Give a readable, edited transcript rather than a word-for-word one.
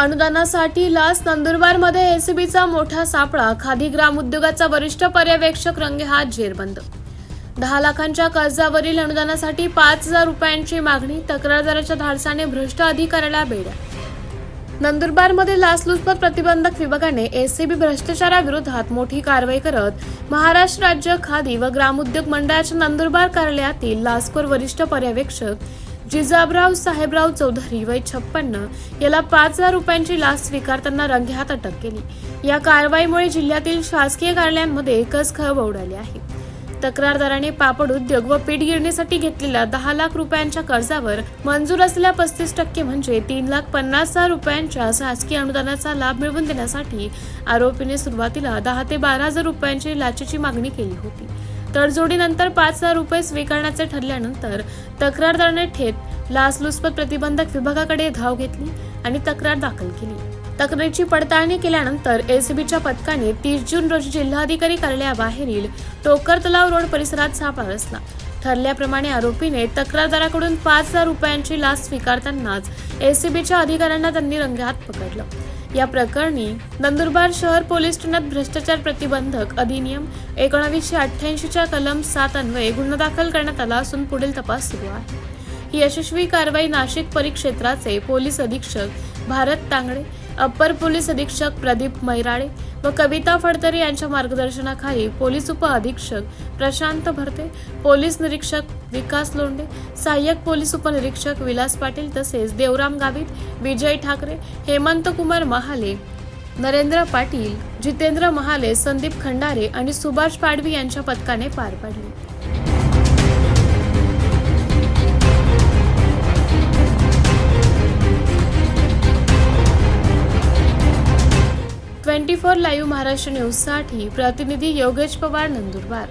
अनुदानासाठी लाच नंदुरबारमध्ये एसीबीचा मोठा सापळा, खादी ग्रामोद्योगाचा वरिष्ठ पर्यवेक्षक रंगेहात जेरबंद. 10 लाखांच्या कर्जावरील अनुदानासाठी 5,000 रुपयांची मागणी, तक्रारदाराच्या धाडसाने भ्रष्ट अधिकाऱ्याला बेड्या. नंदुरबारमध्ये लाचलुचपत प्रतिबंधक विभागाने एसीबी भ्रष्टाचाराविरोधात मोठी कारवाई करत महाराष्ट्र राज्य खादी व ग्रामोद्योग मंडळाच्या नंदुरबार कार्यालयातील लाचखोर वरिष्ठ पर्यवेक्षक जिजाबराव साहेबराव चौधरी वय 56 याला 5,000 रुपयांची लाच स्वीकारताना रंगेहात अटक केली. या कारवाईमुळे जिल्ह्यातील शासकीय कार्यालयांमध्ये एकच खळबळ उडाली आहे. तक्रारदाराने पापड उद्योग व पीठ गिरणीसाठी घेतलेल्या 10 लाख रुपयांच्या कर्जावर मंजूर असलेल्या 35% म्हणजे 3,50,000 रुपयांच्या शासकीय अनुदानाचा लाभ मिळवून देण्यासाठी आरोपीने सुरुवातीला 10 ते 12,000 रुपयांची लाचेची मागणी केली होती. तडजोडीनंतर 5,000 रुपये स्वीकारण्याचे ठरल्यानंतर तक्रारदाराने थेट लाचलुचपत प्रतिबंधक विभागाकडे धाव घेतली आणि तक्रार दाखल केली. तक्रारीची पडताळणी केल्यानंतर एसीबीच्या पथकाने 30 जून रोजी जिल्हाधिकारी कार्यालयाबाहेरील टोकर तलाव रोड परिसरात सापळा रचला. ठरल्याप्रमाणे आरोपीने तक्रारदाराकडून 5,000 रुपयांची लाच स्वीकारतानाच एसीबीच्या अधिकाऱ्यांना त्यांनी रंगेहात पकडलं. या प्रकरणी नंदुरबार शहर पोलीस ठाण्यात भ्रष्टाचार प्रतिबंधक अधिनियम 1988च्या कलम 7 अन्वये गुन्हा दाखल करण्यात आला असून पुढील तपास सुरू आहे. ही यशस्वी कारवाई नाशिक परिक्षेत्राचे पोलीस अधीक्षक भारत तांगडे, अप्पर पोलीस अधीक्षक प्रदीप मैराळे व कविता फडतरे यांच्या मार्गदर्शनाखाली पोलीस उप अधीक्षक प्रशांत भरते, पोलीस निरीक्षक विकास लोंढे, सहाय्यक पोलीस उपनिरीक्षक विलास पाटील तसेच देवराम गावित, विजय ठाकरे, हेमंत कुमार महाले, नरेंद्र पाटील, जितेंद्र महाले, संदीप खंडारे आणि सुभाष पाडवी यांच्या पथकाने पार पाडली. 24 लाईव्ह महाराष्ट्र न्यूजसाठी प्रतिनिधी योगेश पवार, नंदुरबार.